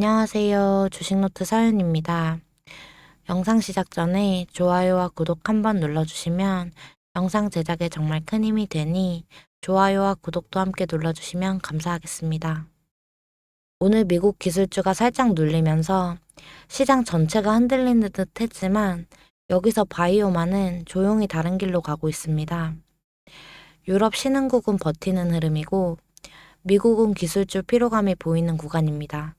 안녕하세요. 주식노트 서윤입니다. 영상 시작 전에 좋아요와 구독 한번 눌러주시면 영상 제작에 정말 큰 힘이 되니 좋아요와 구독도 함께 눌러주시면 감사하겠습니다. 오늘 미국 기술주가 살짝 눌리면서 시장 전체가 흔들리는 듯 했지만 여기서 바이오만은 조용히 다른 길로 가고 있습니다. 유럽 신흥국은 버티는 흐름이고 미국은 기술주 피로감이 보이는 구간입니다.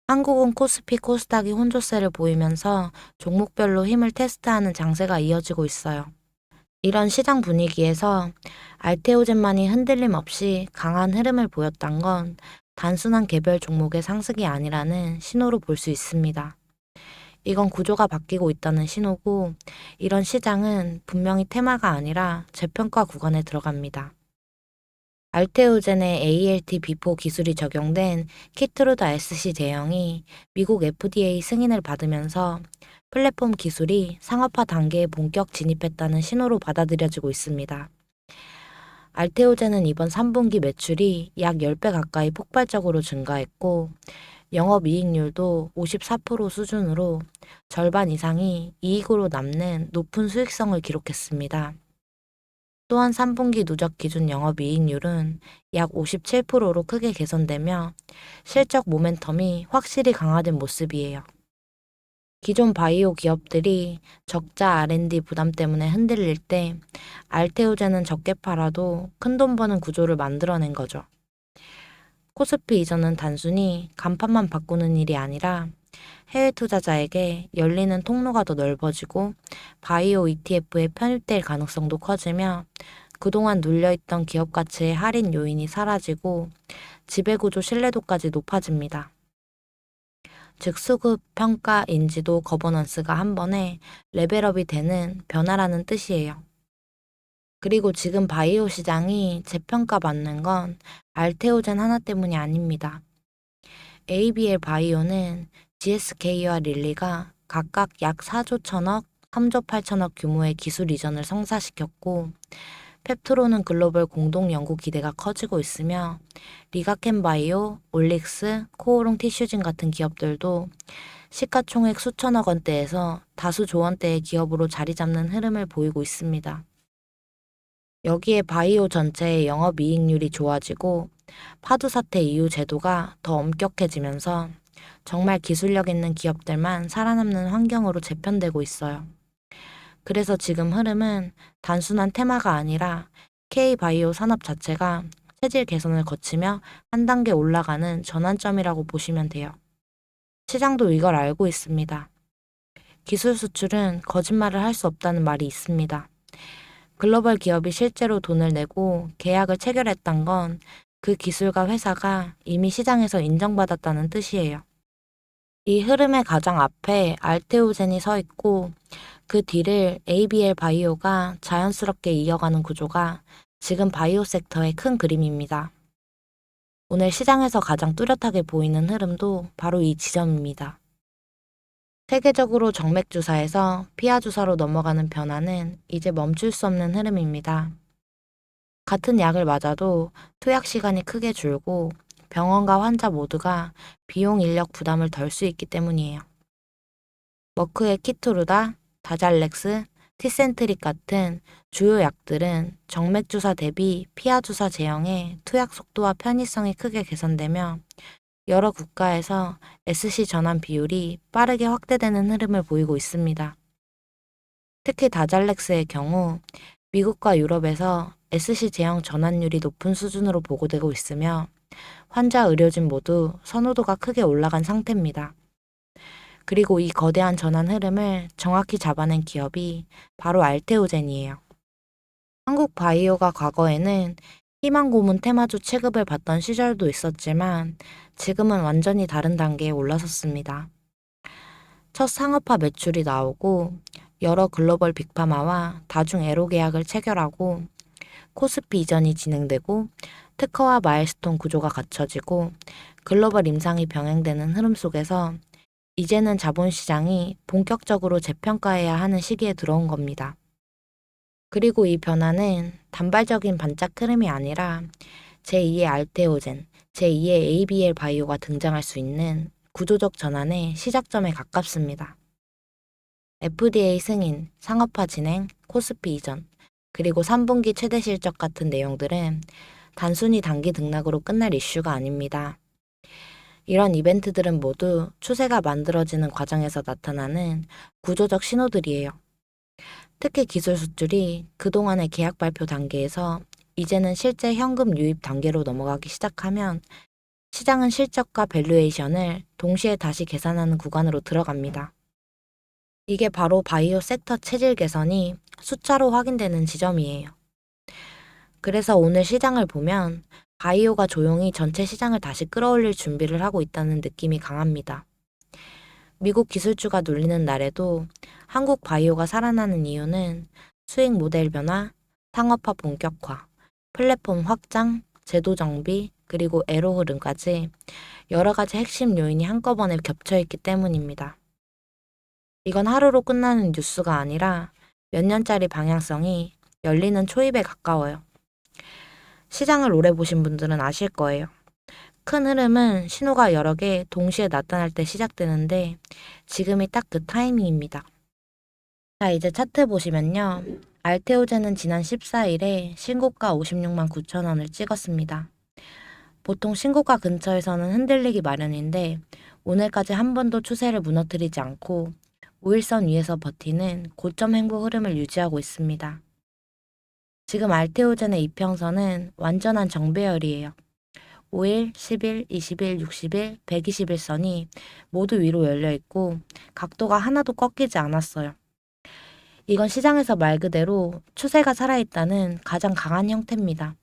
한국은 코스피 코스닥이 혼조세를 보이면서 종목별로 힘을 테스트하는 장세가 이어지고 있어요. 이런 시장 분위기에서 알테오젠만이 흔들림 없이 강한 흐름을 보였던 건 단순한 개별 종목의 상승이 아니라는 신호로 볼 수 있습니다. 이건 구조가 바뀌고 있다는 신호고, 이런 시장은 분명히 테마가 아니라 재평가 구간에 들어갑니다. 알테오젠의 ALT 비포 기술이 적용된 키트루다 SC 제형이 미국 FDA 승인을 받으면서 플랫폼 기술이 상업화 단계에 본격 진입했다는 신호로 받아들여지고 있습니다. 알테오젠은 이번 3분기 매출이 약 10배 가까이 폭발적으로 증가했고 영업이익률도 54% 수준으로 절반 이상이 이익으로 남는 높은 수익성을 기록했습니다. 또한 3분기 누적 기준 영업이익률은 약 57%로 크게 개선되며 실적 모멘텀이 확실히 강화된 모습이에요. 기존 바이오 기업들이 적자 R&D 부담 때문에 흔들릴 때 알테오젠은 적게 팔아도 큰돈 버는 구조를 만들어낸 거죠. 코스피 이전은 단순히 간판만 바꾸는 일이 아니라 해외 투자자에게 열리는 통로가 더 넓어지고 바이오 ETF에 편입될 가능성도 커지며 그동안 눌려있던 기업 가치의 할인 요인이 사라지고 지배구조 신뢰도까지 높아집니다. 즉 수급, 평가, 인지도, 거버넌스가 한 번에 레벨업이 되는 변화라는 뜻이에요. 그리고 지금 바이오 시장이 재평가 받는 건 알테오젠 하나 때문이 아닙니다. ABL 바이오는 GSK와 릴리가 각각 약 4조 1천억, 3조 8천억 규모의 기술 이전을 성사시켰고 펩트로는 글로벌 공동 연구 기대가 커지고 있으며 리가켄바이오, 올릭스, 코오롱 티슈진 같은 기업들도 시가총액 수천억 원대에서 다수 조원대의 기업으로 자리 잡는 흐름을 보이고 있습니다. 여기에 바이오 전체의 영업이익률이 좋아지고 파도 사태 이후 제도가 더 엄격해지면서 정말 기술력 있는 기업들만 살아남는 환경으로 재편되고 있어요. 그래서 지금 흐름은 단순한 테마가 아니라 K바이오 산업 자체가 체질 개선을 거치며 한 단계 올라가는 전환점이라고 보시면 돼요. 시장도 이걸 알고 있습니다. 기술 수출은 거짓말을 할 수 없다는 말이 있습니다. 글로벌 기업이 실제로 돈을 내고 계약을 체결했던 건 그 기술과 회사가 이미 시장에서 인정받았다는 뜻이에요. 이 흐름의 가장 앞에 알테오젠이 서 있고 그 뒤를 ABL 바이오가 자연스럽게 이어가는 구조가 지금 바이오 섹터의 큰 그림입니다. 오늘 시장에서 가장 뚜렷하게 보이는 흐름도 바로 이 지점입니다. 세계적으로 정맥 주사에서 피하 주사로 넘어가는 변화는 이제 멈출 수 없는 흐름입니다. 같은 약을 맞아도 투약 시간이 크게 줄고 병원과 환자 모두가 비용 인력 부담을 덜 수 있기 때문이에요. 머크의 키토르다, 다잘렉스, 티센트릭 같은 주요 약들은 정맥 주사 대비 피하 주사 제형의 투약 속도와 편의성이 크게 개선되며 여러 국가에서 SC 전환 비율이 빠르게 확대되는 흐름을 보이고 있습니다. 특히 다잘렉스의 경우 미국과 유럽에서 SC 제형 전환율이 높은 수준으로 보고되고 있으며 환자, 의료진 모두 선호도가 크게 올라간 상태입니다. 그리고 이 거대한 전환 흐름을 정확히 잡아낸 기업이 바로 알테오젠이에요. 한국 바이오가 과거에는 희망 고문 테마주 취급을 받던 시절도 있었지만 지금은 완전히 다른 단계에 올라섰습니다. 첫 상업화 매출이 나오고 여러 글로벌 빅파마와 다중 애로 계약을 체결하고 코스피 이전이 진행되고 특허와 마일스톤 구조가 갖춰지고 글로벌 임상이 병행되는 흐름 속에서 이제는 자본시장이 본격적으로 재평가해야 하는 시기에 들어온 겁니다. 그리고 이 변화는 단발적인 반짝 흐름이 아니라 제2의 알테오젠, 제2의 ABL 바이오가 등장할 수 있는 구조적 전환의 시작점에 가깝습니다. FDA 승인, 상업화 진행, 코스피 이전, 그리고 3분기 최대 실적 같은 내용들은 단순히 단기 등락으로 끝날 이슈가 아닙니다. 이런 이벤트들은 모두 추세가 만들어지는 과정에서 나타나는 구조적 신호들이에요. 특히 기술 수출이 그동안의 계약 발표 단계에서 이제는 실제 현금 유입 단계로 넘어가기 시작하면 시장은 실적과 밸류에이션을 동시에 다시 계산하는 구간으로 들어갑니다. 이게 바로 바이오 섹터 체질 개선이 숫자로 확인되는 지점이에요. 그래서 오늘 시장을 보면 바이오가 조용히 전체 시장을 다시 끌어올릴 준비를 하고 있다는 느낌이 강합니다. 미국 기술주가 눌리는 날에도 한국 바이오가 살아나는 이유는 수익 모델 변화, 상업화 본격화, 플랫폼 확장, 제도 정비, 그리고 애로 흐름까지 여러 가지 핵심 요인이 한꺼번에 겹쳐있기 때문입니다. 이건 하루로 끝나는 뉴스가 아니라 몇 년짜리 방향성이 열리는 초입에 가까워요. 시장을 오래 보신 분들은 아실 거예요. 큰 흐름은 신호가 여러 개 동시에 나타날 때 시작되는데 지금이 딱 그 타이밍입니다. 자, 이제 차트 보시면요. 알테오제는 지난 14일에 신고가 56만 9천 원을 찍었습니다. 보통 신고가 근처에서는 흔들리기 마련인데 오늘까지 한 번도 추세를 무너뜨리지 않고 5일선 위에서 버티는 고점 횡보 흐름을 유지하고 있습니다. 지금 알테오젠의 이평선은 완전한 정배열이에요. 5일, 10일, 20일, 60일, 120일선이 모두 위로 열려 있고 각도가 하나도 꺾이지 않았어요. 이건 시장에서 말 그대로 추세가 살아있다는 가장 강한 형태입니다.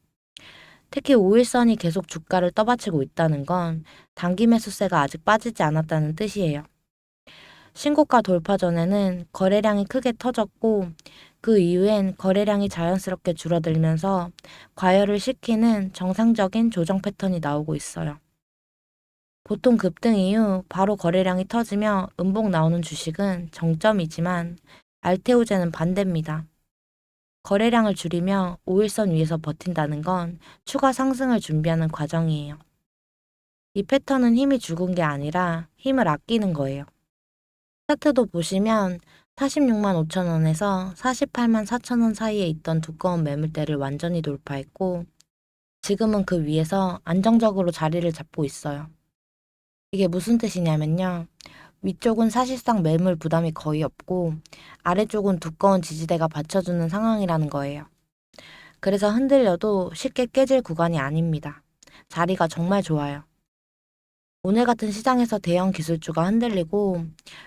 특히 5일선이 계속 주가를 떠받치고 있다는 건 단기 매수세가 아직 빠지지 않았다는 뜻이에요. 신고가 돌파 전에는 거래량이 크게 터졌고 그 이후엔 거래량이 자연스럽게 줄어들면서 과열을 시키는 정상적인 조정 패턴이 나오고 있어요. 보통 급등 이후 바로 거래량이 터지며 음봉 나오는 주식은 정점이지만 알테오제는 반대입니다. 거래량을 줄이며 5일선 위에서 버틴다는 건 추가 상승을 준비하는 과정이에요. 이 패턴은 힘이 죽은 게 아니라 힘을 아끼는 거예요. 차트도 보시면 46만 5천 원에서 48만 4천 원 사이에 있던 두꺼운 매물대를 완전히 돌파했고 지금은 그 위에서 안정적으로 자리를 잡고 있어요. 이게 무슨 뜻이냐면요. 위쪽은 사실상 매물 부담이 거의 없고 아래쪽은 두꺼운 지지대가 받쳐주는 상황이라는 거예요. 그래서 흔들려도 쉽게 깨질 구간이 아닙니다. 자리가 정말 좋아요. 오늘 같은 시장에서 대형 기술주가 흔들리고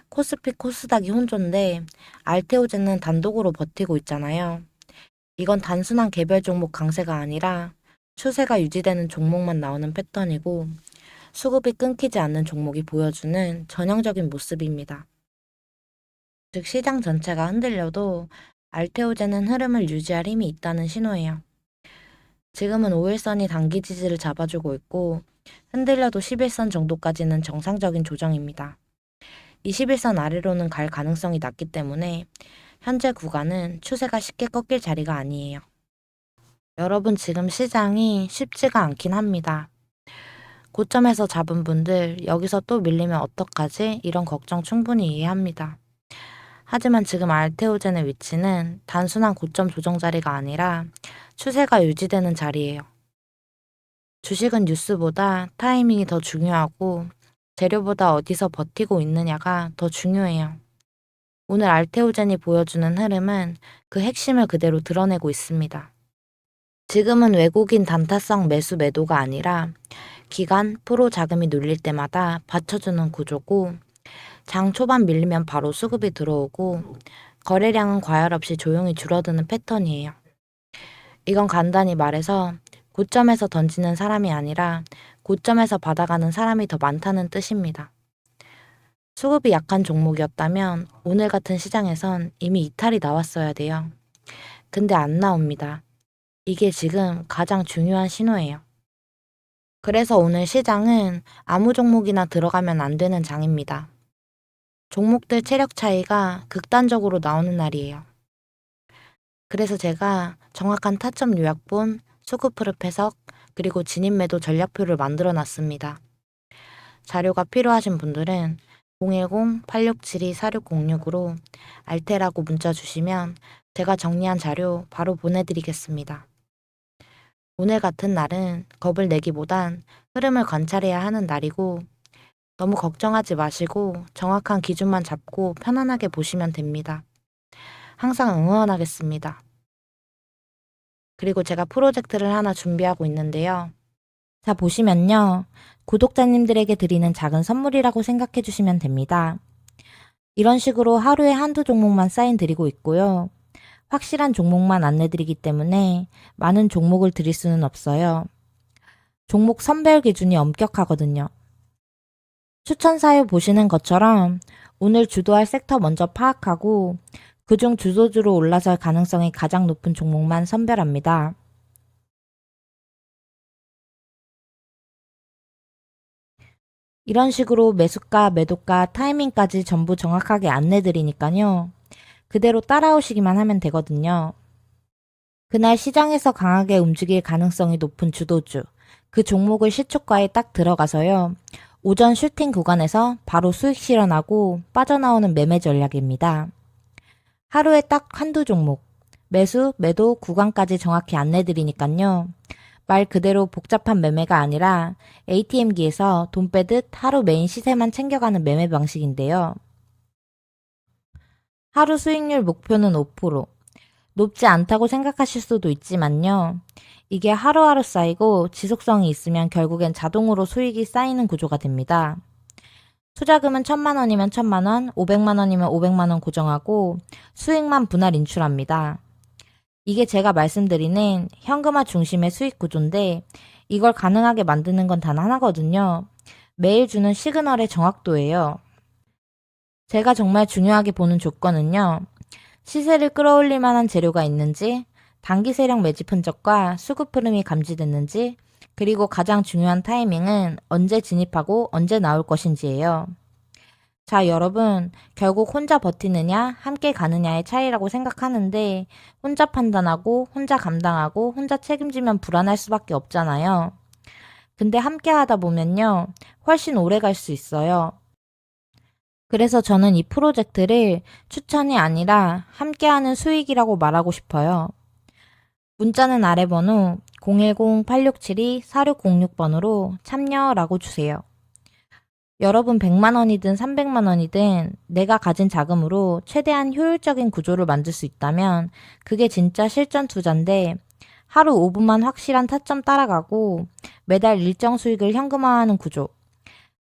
코스피 코스닥이 혼조인데 알테오제는 단독으로 버티고 있잖아요. 이건 단순한 개별 종목 강세가 아니라 추세가 유지되는 종목만 나오는 패턴이고 수급이 끊기지 않는 종목이 보여주는 전형적인 모습입니다. 즉 시장 전체가 흔들려도 알테오제는 흐름을 유지할 힘이 있다는 신호예요. 지금은 5일선이 단기 지지를 잡아주고 있고 흔들려도 10일선 정도까지는 정상적인 조정입니다. 21선 아래로는 갈 가능성이 낮기 때문에 현재 구간은 추세가 쉽게 꺾일 자리가 아니에요. 여러분 지금 시장이 쉽지가 않긴 합니다. 고점에서 잡은 분들 여기서 또 밀리면 어떡하지? 이런 걱정 충분히 이해합니다. 하지만 지금 알테오젠의 위치는 단순한 고점 조정 자리가 아니라 추세가 유지되는 자리예요. 주식은 뉴스보다 타이밍이 더 중요하고 재료보다 어디서 버티고 있느냐가 더 중요해요. 오늘 알테오젠이 보여주는 흐름은 그 핵심을 그대로 드러내고 있습니다. 지금은 외국인 단타성 매수 매도가 아니라 기간, 프로 자금이 눌릴 때마다 받쳐주는 구조고 장 초반 밀리면 바로 수급이 들어오고 거래량은 과열 없이 조용히 줄어드는 패턴이에요. 이건 간단히 말해서 고점에서 던지는 사람이 아니라 고점에서 받아가는 사람이 더 많다는 뜻입니다. 수급이 약한 종목이었다면 오늘 같은 시장에선 이미 이탈이 나왔어야 돼요. 근데 안 나옵니다. 이게 지금 가장 중요한 신호예요. 그래서 오늘 시장은 아무 종목이나 들어가면 안 되는 장입니다. 종목들 체력 차이가 극단적으로 나오는 날이에요. 그래서 제가 정확한 타점 요약본, 수급 흐름 해석, 그리고 진입 매도 전략표를 만들어 놨습니다. 자료가 필요하신 분들은 010-8672-4606으로 알테라고 문자 주시면 제가 정리한 자료 바로 보내드리겠습니다. 오늘 같은 날은 겁을 내기보단 흐름을 관찰해야 하는 날이고 너무 걱정하지 마시고 정확한 기준만 잡고 편안하게 보시면 됩니다. 항상 응원하겠습니다. 그리고 제가 프로젝트를 하나 준비하고 있는데요. 자, 보시면요. 구독자님들에게 드리는 작은 선물이라고 생각해 주시면 됩니다. 이런 식으로 하루에 한두 종목만 사인 드리고 있고요. 확실한 종목만 안내 드리기 때문에 많은 종목을 드릴 수는 없어요. 종목 선별 기준이 엄격하거든요. 추천 사유 보시는 것처럼 오늘 주도할 섹터 먼저 파악하고 그중 주도주로 올라설 가능성이 가장 높은 종목만 선별합니다. 이런 식으로 매수가, 매도가, 타이밍까지 전부 정확하게 안내 드리니까요. 그대로 따라오시기만 하면 되거든요. 그날 시장에서 강하게 움직일 가능성이 높은 주도주, 그 종목을 시초가에 딱 들어가서요. 오전 슈팅 구간에서 바로 수익 실현하고 빠져나오는 매매 전략입니다. 하루에 딱 한두 종목, 매수, 매도 구간까지 정확히 안내 드리니까요. 말 그대로 복잡한 매매가 아니라 ATM기에서 돈 빼듯 하루 메인 시세만 챙겨가는 매매 방식인데요. 하루 수익률 목표는 5%. 높지 않다고 생각하실 수도 있지만요. 이게 하루하루 쌓이고 지속성이 있으면 결국엔 자동으로 수익이 쌓이는 구조가 됩니다. 투자금은 1,000만 원이면 1,000만 원, 500만 원이면 500만 원 고정하고 수익만 분할 인출합니다. 이게 제가 말씀드리는 현금화 중심의 수익 구조인데 이걸 가능하게 만드는 건 단 하나거든요. 매일 주는 시그널의 정확도예요. 제가 정말 중요하게 보는 조건은요. 시세를 끌어올릴 만한 재료가 있는지, 단기 세력 매집 흔적과 수급 흐름이 감지됐는지, 그리고 가장 중요한 타이밍은 언제 진입하고 언제 나올 것인지예요. 자, 여러분, 결국 혼자 버티느냐, 함께 가느냐의 차이라고 생각하는데, 혼자 판단하고, 혼자 감당하고, 혼자 책임지면 불안할 수밖에 없잖아요. 근데 함께 하다 보면요, 훨씬 오래 갈 수 있어요. 그래서 저는 이 프로젝트를 추천이 아니라 함께하는 수익이라고 말하고 싶어요. 문자는 아래 번호 010-8672-4606번으로 참여라고 주세요. 여러분 100만 원이든 300만 원이든 내가 가진 자금으로 최대한 효율적인 구조를 만들 수 있다면 그게 진짜 실전 투자인데 하루 5분만 확실한 타점 따라가고 매달 일정 수익을 현금화하는 구조.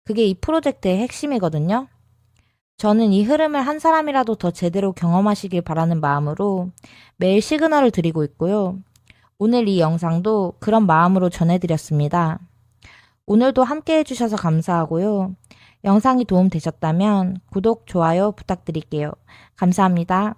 그게 이 프로젝트의 핵심이거든요. 저는 이 흐름을 한 사람이라도 더 제대로 경험하시길 바라는 마음으로 매일 시그널을 드리고 있고요. 오늘 이 영상도 그런 마음으로 전해드렸습니다. 오늘도 함께 해주셔서 감사하고요. 영상이 도움되셨다면 구독, 좋아요 부탁드릴게요. 감사합니다.